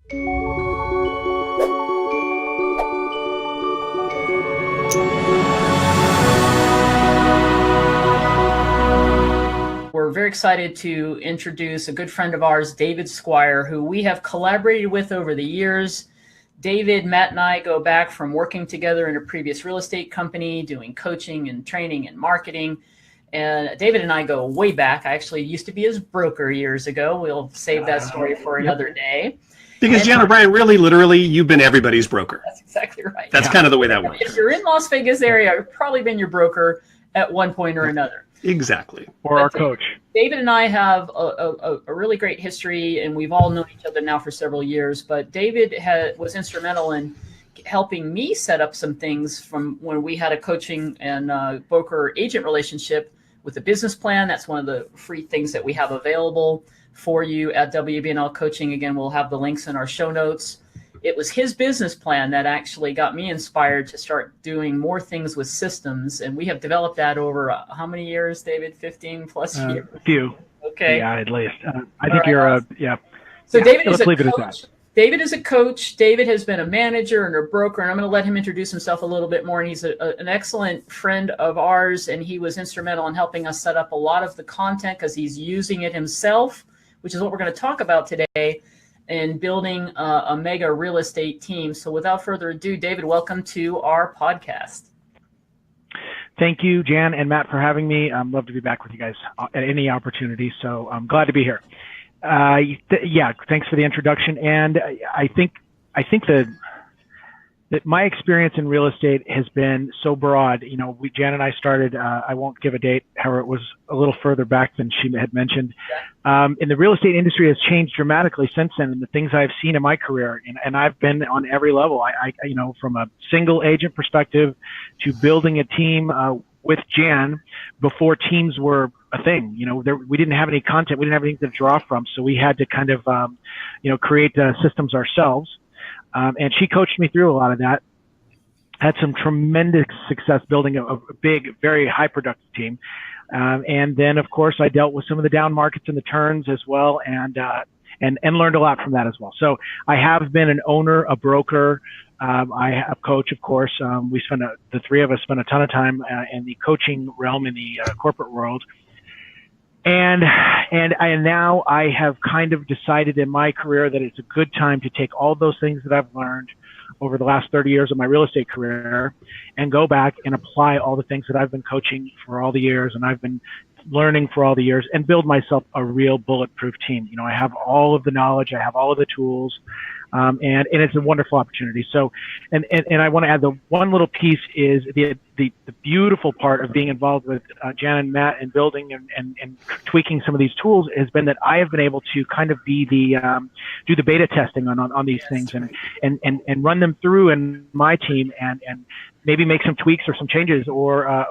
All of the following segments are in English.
We're very excited to introduce a good friend of ours, David Squier, who we have collaborated with over the years. David, Matt, and I go back from working together in a previous real estate company, doing coaching and training and marketing. And David and I go way back. I actually used to be his broker years ago. We'll save that story for another day. Because Jan O'Brien, really, literally, you've been everybody's broker. That's exactly right. That's kind of the way that works. If you're in Las Vegas area, I've probably been your broker at one point or another. Exactly. Or our coach. David and I have a really great history, and we've all known each other now for several years. But David was instrumental in helping me set up some things from when we had a coaching and broker agent relationship with a business plan. That's one of the free things that we have available for you at WBNL Coaching. Again, we'll have the links in our show notes. It was his business plan that actually got me inspired to start doing more things with systems. And we have developed that over how many years, David? 15 plus years? A few. Okay. Yeah, at least. I think you're yeah. So David is a leave it coach. at that. David is a coach. David has been a manager and a broker, and I'm going to let him introduce himself a little bit more. And he's an excellent friend of ours, and he was instrumental in helping us set up a lot of the content because he's using it himself, which is what we're going to talk about today, and building a mega real estate team. So without further ado, David, welcome to our podcast. Thank you, Jan and Matt, for having me. I'd love to be back with you guys at any opportunity. So I'm glad to be here. Yeah, thanks for the introduction. And I think that my experience in real estate has been so broad. You know, Jan and I started, I won't give a date, however, it was a little further back than she had mentioned. And the real estate industry has changed dramatically since then. And the things I've seen in my career, and I've been on every level, I you know, from a single agent perspective to building a team with Jan before teams were a thing. You know, we didn't have any content, we didn't have anything to draw from. So we had to kind of, you know, create systems ourselves. And she coached me through a lot of that. Had some tremendous success building a big, very high productive team. And then, of course, I dealt with some of the down markets and the turns as well, and learned a lot from that as well. So I have been an owner, a broker. I have a coach, of course. The three of us spent a ton of time in the coaching realm in the corporate world. And now I have kind of decided in my career that it's a good time to take all those things that I've learned over the last 30 years of my real estate career and go back and apply all the things that I've been coaching for all the years and I've been learning for all the years and build myself a real bulletproof team. You know, I have all of the knowledge, I have all of the tools, and it's a wonderful opportunity. So, and I want to add the one little piece is the beautiful part of being involved with Jan and Matt and building and tweaking some of these tools has been that I have been able to kind of be do the beta testing on these things and run them through in my team and maybe make some tweaks or some changes or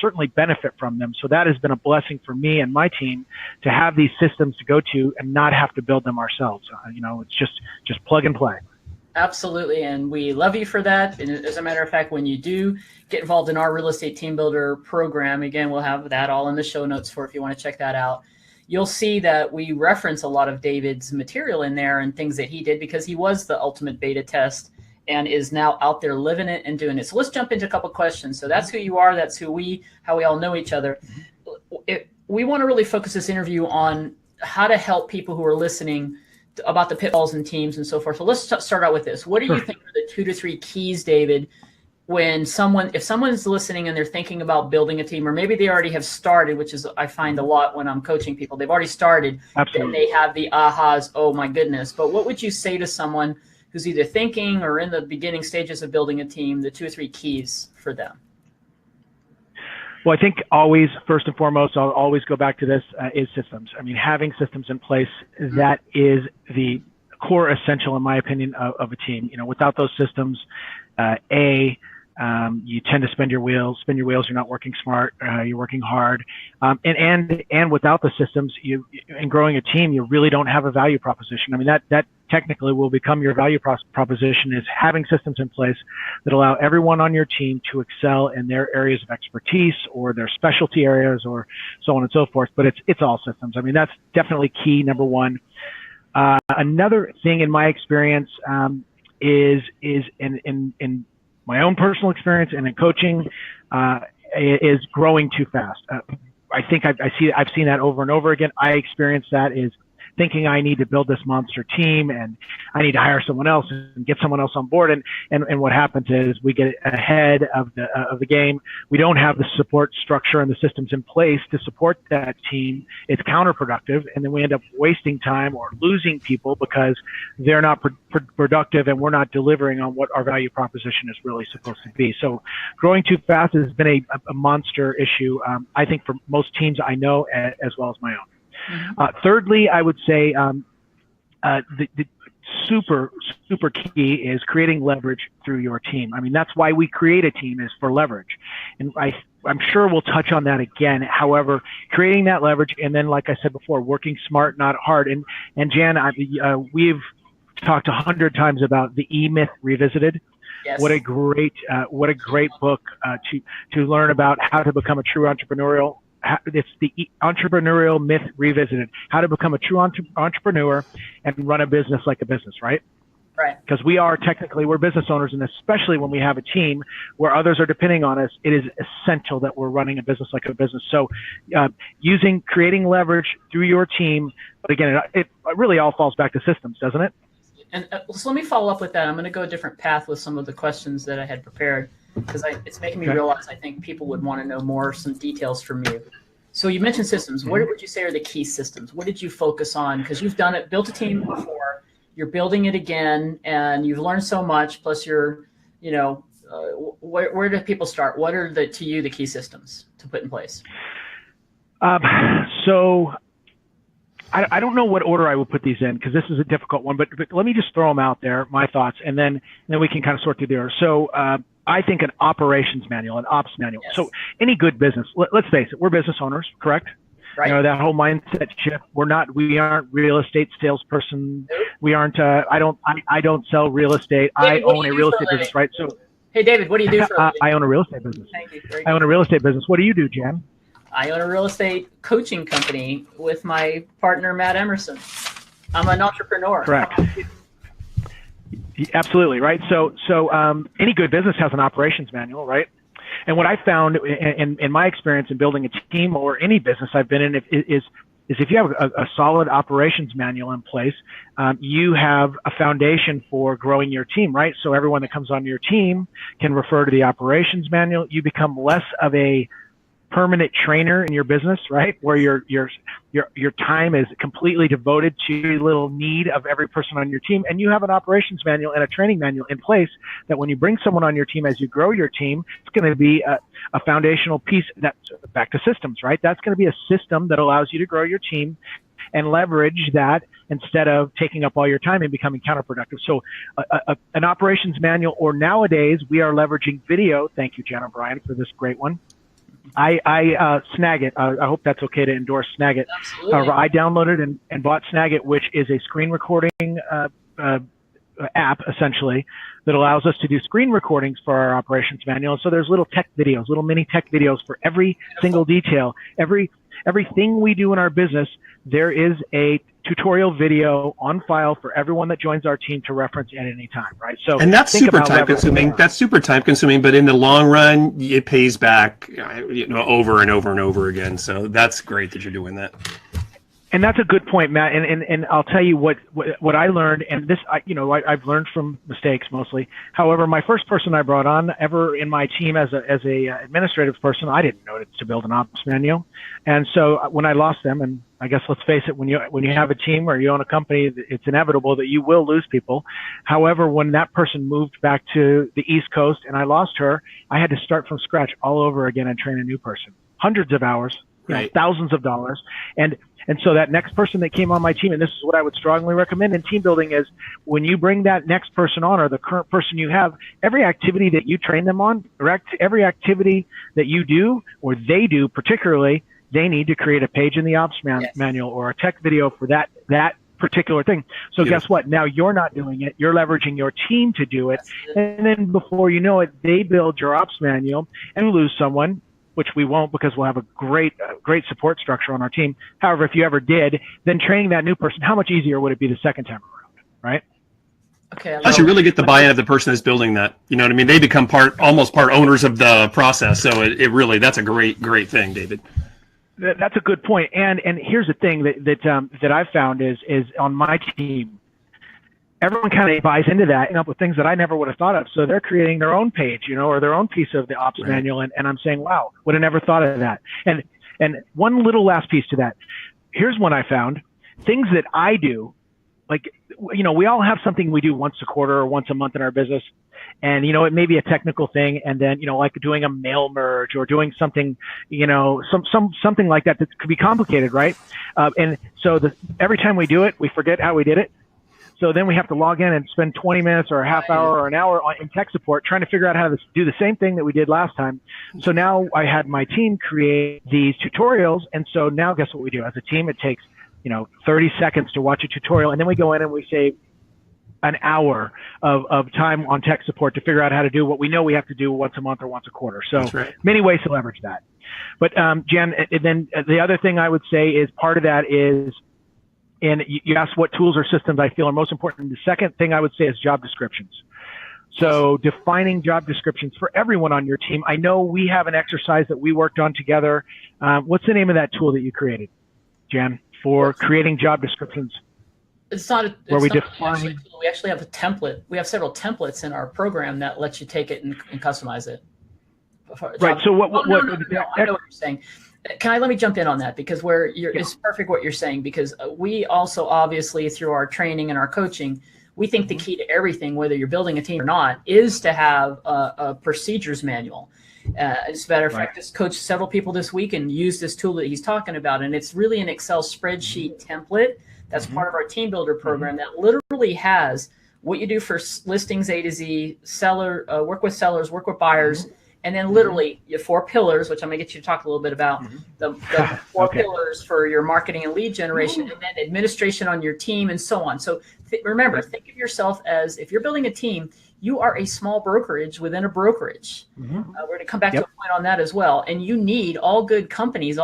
certainly benefit from them. So that has been a blessing for me and my team to have these systems to go to and not have to build them ourselves. You know, it's just plug and play. Absolutely. And we love you for that. And as a matter of fact, when you do get involved in our real estate team builder program, again, we'll have that all in the show notes for if you want to check that out. You'll see that we reference a lot of David's material in there and things that he did because he was the ultimate beta test and is now out there living it and doing it. So let's jump into a couple of questions. So that's who you are. That's how we all know each other. We want to really focus this interview on how to help people who are listening about the pitfalls in teams and so forth. So let's start out with this. What do you think are the 2 to 3 keys, David, when if someone's listening and they're thinking about building a team, or maybe they already have started, which is I find a lot when I'm coaching people, they've already started, and they have the ahas, oh my goodness. But what would you say to someone who's either thinking or in the beginning stages of building a team, the 2 or 3 keys for them? Well, I think always, first and foremost, I'll always go back to this, is systems. I mean, having systems in place, that is the core essential, in my opinion, of a team. You know, without those systems, you tend to spin your wheels, you're not working smart, you're working hard. And without the systems, in growing a team, you really don't have a value proposition. I mean, that technically will become your value proposition, is having systems in place that allow everyone on your team to excel in their areas of expertise or their specialty areas or so on and so forth. But it's all systems. I mean, that's definitely key, number one. Another thing in my experience is in my own personal experience and in coaching is growing too fast. I think I've seen that over and over again. I experience that is thinking I need to build this monster team and I need to hire someone else and get someone else on board. And what happens is we get ahead of the game. We don't have the support structure and the systems in place to support that team. It's counterproductive. And then we end up wasting time or losing people because they're not productive and we're not delivering on what our value proposition is really supposed to be. So growing too fast has been a monster issue, I think, for most teams I know, as well as my own. Thirdly, I would say the super key is creating leverage through your team. I mean, that's why we create a team, is for leverage. And I'm sure we'll touch on that again. However, creating that leverage, and then, like I said before, working smart, not hard. And Jan, we've talked 100 times about the E-Myth Revisited. Yes. What a great book to learn about how to become a true entrepreneurial. It's the entrepreneurial myth revisited, how to become a true entrepreneur and run a business like a business, right? Right. Because we're business owners, and especially when we have a team where others are depending on us, it is essential that we're running a business like a business. So creating leverage through your team, but again, it really all falls back to systems, doesn't it? And so let me follow up with that. I'm going to go a different path with some of the questions that I had prepared, because it's making me realize I think people would want to know some details from you. So you mentioned systems. What would you say are the key systems? What did you focus on? Because you've built a team before, you're building it again, and you've learned so much. Plus, where do people start? What are the key systems to put in place? So I don't know what order I would put these in, because this is a difficult one, but let me just throw them out there, my thoughts, and then we can kind of sort through the order. So I think an operations manual, an ops manual. Yes. So any good business, let's face it, we're business owners, correct? Right. You know, that whole mindset shift. We aren't real estate salesperson. We aren't, I don't sell real estate. David, I own a real estate business, right? So, hey, David, what do you do for a living? I own a real estate business. Thank you. I own a real estate business. What do you do, Jan? I own a real estate coaching company with my partner, Matt Emerson. I'm an entrepreneur. Correct. Absolutely, right? So any good business has an operations manual, right? And what I found in my experience in building a team or any business I've been in is if you have a solid operations manual in place, you have a foundation for growing your team, right? So everyone that comes on your team can refer to the operations manual. You become less of a permanent trainer in your business, right? Where your time is completely devoted to the little need of every person on your team. And you have an operations manual and a training manual in place that when you bring someone on your team, as you grow your team, it's going to be a foundational piece. That's back to systems, right? That's going to be a system that allows you to grow your team and leverage that instead of taking up all your time and becoming counterproductive. So an operations manual, or nowadays we are leveraging video. Thank you, Jen O'Brien, for this great one. I Snagit. I hope that's okay to endorse Snagit. Absolutely. I downloaded and bought Snagit, which is a screen recording app, essentially, that allows us to do screen recordings for our operations manual. So there's little mini tech videos for every single detail, everything we do in our business. There is a tutorial video on file for everyone that joins our team to reference at any time, right? So, and that's super time consuming. That's super time consuming, but in the long run, it pays back, over and over and over again. So that's great that you're doing that. And that's a good point, Matt. And I'll tell you what I learned, and this, I've learned from mistakes mostly. However, my first person I brought on ever in my team as a administrative person, I didn't know to build an ops manual. And so when I lost them, and I guess let's face it, when you have a team or you own a company, it's inevitable that you will lose people. However, when that person moved back to the East Coast and I lost her, I had to start from scratch all over again and train a new person. Hundreds of hours, right. Thousands of dollars. And so that next person that came on my team, and this is what I would strongly recommend in team building, is when you bring that next person on, or the current person you have, every activity that you train them on, every activity that you do or they do particularly, they need to create a page in the ops manual or a tech video for that particular thing. So guess what? Now you're not doing it. You're leveraging your team to do it. And then before you know it, they build your ops manual and lose someone. which we won't because we'll have a great support structure on our team. However, if you ever did, then training that new person, how much easier would it be the second time around, right? Okay. Plus, you really get the buy-in of the person that's building that. You know what I mean? They become almost part owners of the process. So it really, that's a great thing, David. That's a good point. And here's the thing that I've found is on my team, everyone kind of buys into that and up with things that I never would have thought of. So they're creating their own page, or their own piece of the ops manual. And I'm saying, wow, would have never thought of that. And one little last piece to that. Here's one I found. Things that I do, like, we all have something we do once a quarter or once a month in our business. And, it may be a technical thing. And then, like doing a mail merge or doing something, something like that could be complicated, right? And so every time we do it, we forget how we did it. So then we have to log in and spend 20 minutes or a half hour or an hour in tech support trying to figure out how to do the same thing that we did last time. So now I had my team create these tutorials. And so now guess what we do? As a team, it takes, 30 seconds to watch a tutorial. And then we go in and we save an hour of time on tech support to figure out how to do what we know we have to do once a month or once a quarter. So many ways to leverage that. But Jen, and then the other thing I would say is part of that is, and you asked what tools or systems I feel are most important. The second thing I would say is job descriptions. So defining job descriptions for everyone on your team. I know we have an exercise that we worked on together. What's the name of that tool that you created, Jen, for creating job descriptions? It's not where we define. We actually have a template. We have several templates in our program that lets you take it and customize it. Right. So what? No, I know what you're saying. Let me jump in on that because it's perfect what you're saying, because we also obviously through our training and our coaching, we think the key to everything, whether you're building a team or not, is to have a procedures manual. As a matter of fact, just coached several people this week and used this tool that he's talking about. And it's really an Excel spreadsheet template that's part of our team builder program that literally has what you do for listings A to Z, seller, work with sellers, work with buyers. And then literally your 4 pillars, which I'm going to get you to talk a little bit about, the 4 pillars for your marketing and lead generation, and then administration on your team and so on. So remember, think of yourself as, if you're building a team, you are a small brokerage within a brokerage. We're going to come back to a point on that as well. And you need all good companies,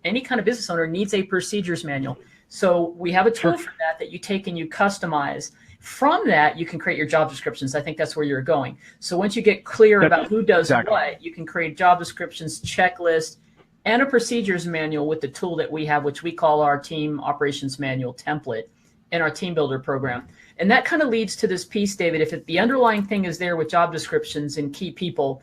any kind of business owner needs a procedures manual. So we have a tool for that you take and you customize. From that, you can create your job descriptions. I think that's where you're going. So once you get clear about who does what, you can create job descriptions, checklist, and a procedures manual with the tool that we have, which we call our team operations manual template in our team builder program. And that kind of leads to this piece, David. If the underlying thing is there with job descriptions and key people,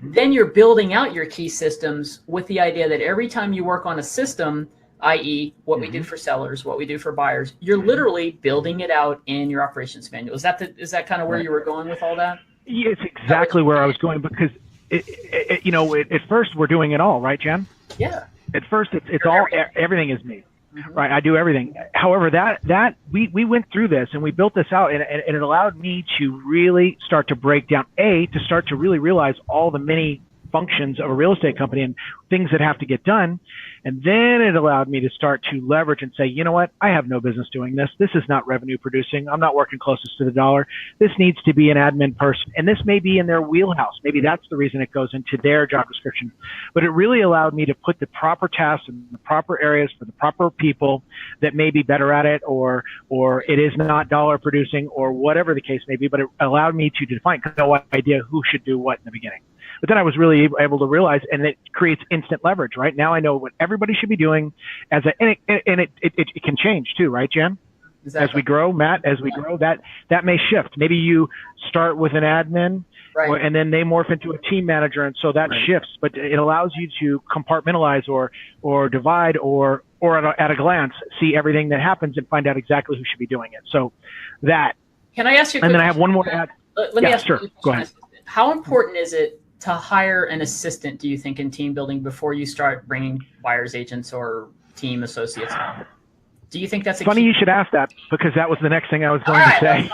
then you're building out your key systems with the idea that every time you work on a system, i.e. what we did for sellers, what we do for buyers, you're literally building it out in your operations manual. Is that kind of where you were going with all that? Yeah, it's exactly where I was going, because at first we're doing it all, right, Jen? Yeah. At first it's all, everything is me, right? I do everything. However, we went through this and we built this out, and it allowed me to really start to break down, to start to really realize all the many functions of a real estate company and things that have to get done. And then it allowed me to start to leverage and say, you know what? I have no business doing this. This is not revenue producing. I'm not working closest to the dollar. This needs to be an admin person. And this may be in their wheelhouse. Maybe that's the reason it goes into their job description. But it really allowed me to put the proper tasks in the proper areas for the proper people that may be better at it, or it is not dollar producing, or whatever the case may be. But it allowed me to define, no idea who should do what in the beginning. But then I was really able to realize, and it creates instant leverage, right? Now I know what everybody should be doing and it can change too, right, Jen? Exactly. As we grow, Matt, grow, that may shift. Maybe you start with an admin, and then they morph into a team manager, and so that shifts. But it allows you to compartmentalize or divide or at a glance see everything that happens and find out exactly who should be doing it. So that. Can I ask you? And then I have one more to add. Let me ask you. Go ahead. How important is it to hire an assistant, do you think, in team building before you start bringing buyer's agents or team associates on? Do you think that's funny you should ask that, because that was the next thing I was going to say.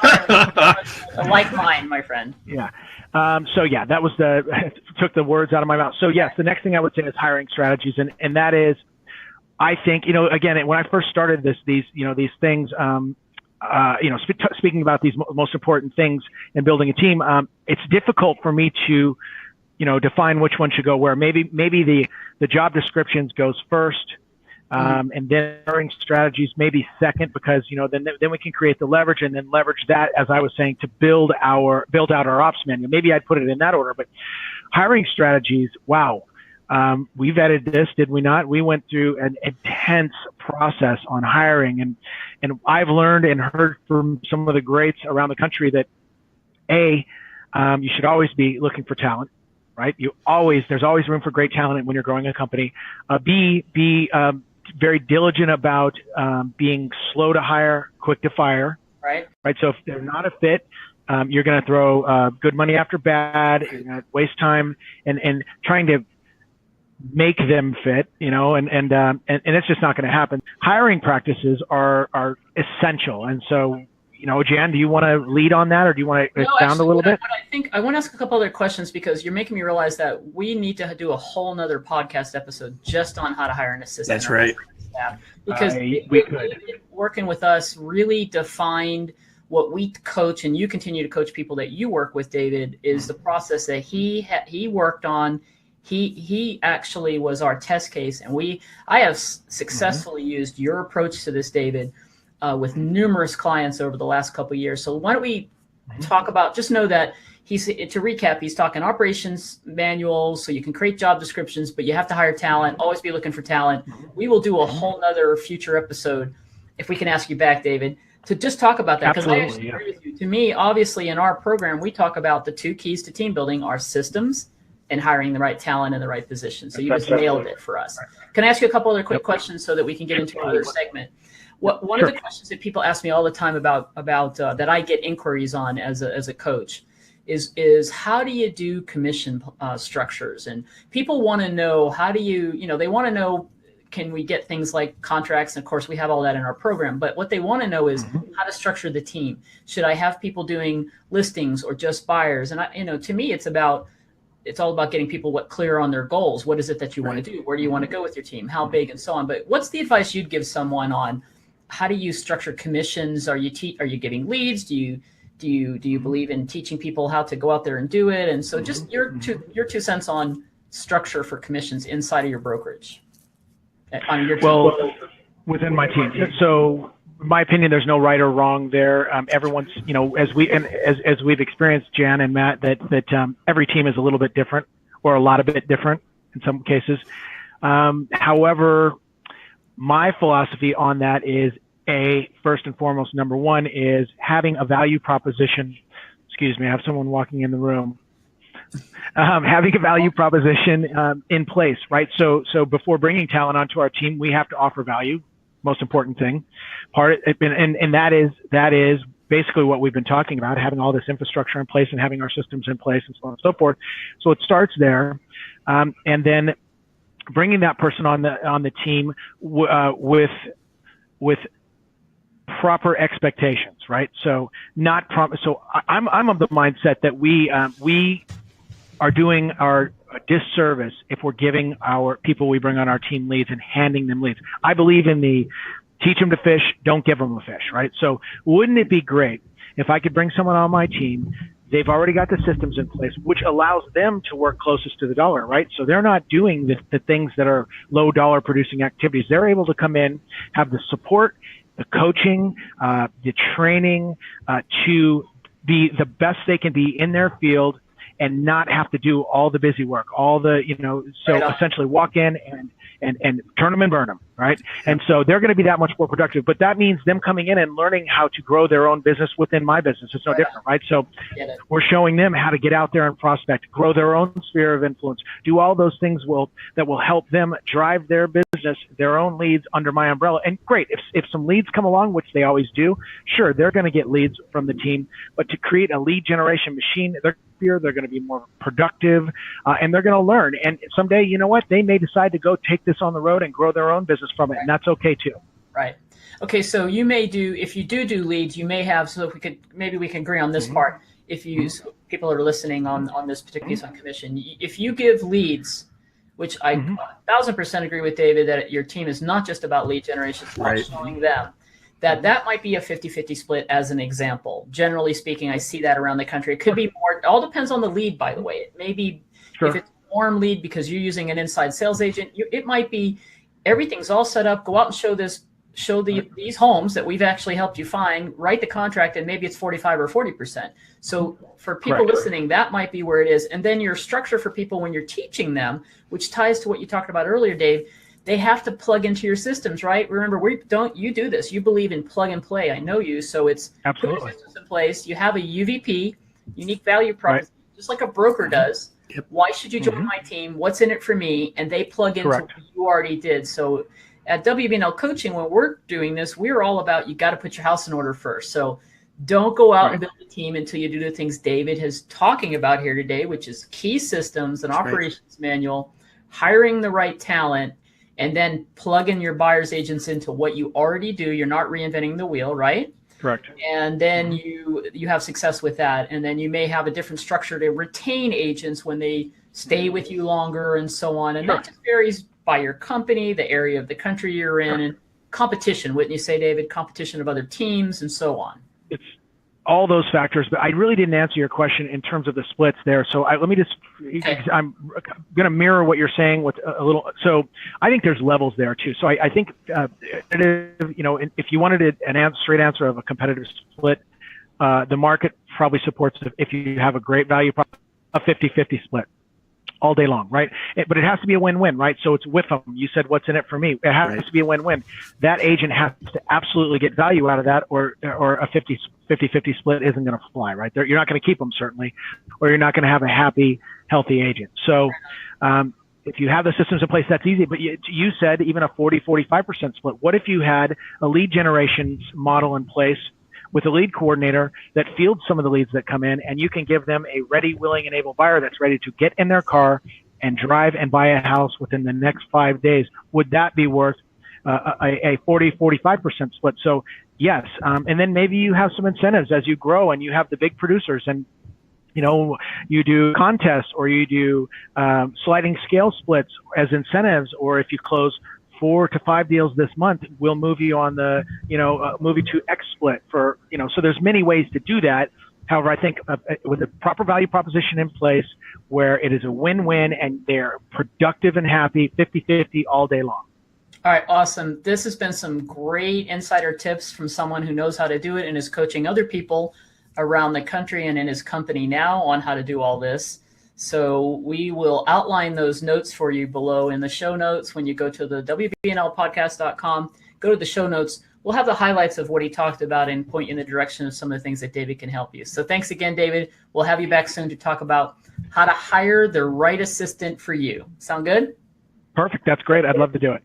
Like mine, my friend. Yeah. That was took the words out of my mouth. So yes, the next thing I would say is hiring strategies. And that is, I think, again, when I first started these things, speaking about these most important things in building a team, it's difficult for me to define which one should go where. Maybe the job descriptions goes first, and then hiring strategies maybe second, because then we can create the leverage and then leverage that, as I was saying, to build out our ops manual. Maybe I'd put it in that order, but hiring strategies, wow. We vetted this, did we not? We went through an intense process on hiring, and I've learned and heard from some of the greats around the country that you should always be looking for talent, right? There's always room for great talent when you're growing a company. Be very diligent about being slow to hire, quick to fire. Right. So if they're not a fit, you're going to throw good money after bad. You're going to waste time and trying to make them fit, and it's just not going to happen. Hiring practices are essential. And so, Jan, do you want to lead on that, or do you want to expound a little bit? I think I want to ask a couple other questions, because you're making me realize that we need to do a whole nother podcast episode just on how to hire an assistant. That's right. Staff, because working with us really defined what we coach, and you continue to coach people that you work with, David, is the process that he worked on. He actually was our test case, and I have successfully used your approach to this, David, with numerous clients over the last couple of years. So why don't we talk about, just know that to recap, he's talking operations manuals, so you can create job descriptions, but you have to hire talent, always be looking for talent. We will do a whole nother future episode, if we can ask you back, David, to just talk about that. Because I actually agree with you. To me, obviously, in our program, we talk about the 2 keys to team building are systems and hiring the right talent in the right position. So you just nailed it for us. Can I ask you a couple other quick questions so that we can get into another segment? One of the questions that people ask me all the time about that I get inquiries on as a coach is how do you do commission structures? And people want to know, how do they want to know, can we get things like contracts? And of course, we have all that in our program. But what they want to know is how to structure the team. Should I have people doing listings or just buyers? And to me, it's all about getting people clear on their goals. What is it that you want to do? Where do you want to go with your team? How big, and so on. But what's the advice you'd give someone on how do you structure commissions? Are you giving leads? Do you believe in teaching people how to go out there and do it? And so just your 2 cents on structure for commissions inside of your brokerage. On your team. Well, within my team. So in my opinion, there's no right or wrong there. Everyone's, as we've experienced, Jan and Matt, that every team is a little bit different, or a lot of bit different in some cases. However, my philosophy on that is first and foremost, number one is having a value proposition. Excuse me, I have someone walking in the room. Having a value proposition in place, right? So before bringing talent onto our team, we have to offer value. Most important thing, and that is basically what we've been talking about, having all this infrastructure in place and having our systems in place and so on and so forth. So it starts there, and then bringing that person on the team with proper expectations, right? So I'm of the mindset that we are doing our disservice if we're giving our people we bring on our team leads and handing them leads. I believe in the teach them to fish, don't give them a fish, right? So wouldn't it be great if I could bring someone on my team, they've already got the systems in place, which allows them to work closest to the dollar, right? So they're not doing the things that are low dollar producing activities. They're able to come in, have the support, the coaching, the training, to be the best they can be in their field, and not have to do all the busy work, essentially walk in and turn them and burn them, right? And so they're going to be that much more productive. But that means them coming in and learning how to grow their own business within my business. It's no different, right? So we're showing them how to get out there and prospect, grow their own sphere of influence, do all those things that will help them drive their business, their own leads under my umbrella. And great, if some leads come along, which they always do, sure, they're going to get leads from the team. But to create a lead generation machine, they're going to be more productive, and they're going to learn. And someday, you know what? They may decide to go take this on the road and grow their own business from it, and that's okay too. Right. Okay. So you may if you do leads, you may have. So if maybe we can agree on this part. If so people are listening on this particular piece on commission, if you give leads, which I 1,000% agree with David that your team is not just about lead generation, it's about showing them. That might be a 50-50 split as an example. Generally speaking, I see that around the country. It could be more. It all depends on the lead, by the way. It may be Sure. If it's a warm lead because you're using an inside sales agent, it might be everything's all set up. Go out and show these homes that we've actually helped you find, write the contract, and maybe it's 45 or 40%. So for people listening, that might be where it is. And then your structure for people when you're teaching them, which ties to what you talked about earlier, Dave, they have to plug into your systems, right? Remember, you do this. You believe in plug and play. I know you. So it's absolutely put your systems in place. You have a UVP, unique value proposition, just like a broker does. Yep. Why should you join my team? What's in it for me? And they plug into what you already did. So at WBNL Coaching, when we're doing this, we're all about you got to put your house in order first. So don't go out and build a team until you do the things David is talking about here today, which is key systems, an operations manual, hiring the right talent, and then plug in your buyer's agents into what you already do. You're not reinventing the wheel, right? Correct. And then you have success with that. And then you may have a different structure to retain agents when they stay with you longer and so on. And that just varies by your company, the area of the country you're in, and competition. Wouldn't you say, David? Competition of other teams and so on. It's all those factors, but I really didn't answer your question in terms of the splits there. So let me just, I'm going to mirror what you're saying with a little. So I think there's levels there too. So I think, if you wanted an straight answer of a competitive split, the market probably supports it if you have a great value, a 50-50 split all day long, right? But it has to be a win-win, right? So it's with them. You said, what's in it for me? It has to be a win-win. That agent has to absolutely get value out of that, or a 50-50 split isn't going to fly, right? You're not going to keep them, certainly, or you're not going to have a happy, healthy agent. So if you have the systems in place, that's easy. But you said even a 40-45% split. What if you had a lead generation model in place with a lead coordinator that fields some of the leads that come in, and you can give them a ready, willing, and able buyer that's ready to get in their car and drive and buy a house within the next 5 days? Would that be worth a 40-45% split? So yes. And then maybe you have some incentives as you grow and you have the big producers, and you do contests, or you do sliding scale splits as incentives, or if you close 4 to 5 deals this month, we'll move you on the, move you to X split for, so there's many ways to do that. However, I think with a proper value proposition in place where it is a win-win and they're productive and happy, 50-50 all day long. All right, awesome. This has been some great insider tips from someone who knows how to do it and is coaching other people around the country and in his company now on how to do all this. So we will outline those notes for you below in the show notes. When you go to the WBNLpodcast.com, go to the show notes. We'll have the highlights of what he talked about and point you in the direction of some of the things that David can help you. So thanks again, David. We'll have you back soon to talk about how to hire the right assistant for you. Sound good? Perfect. That's great. I'd love to do it.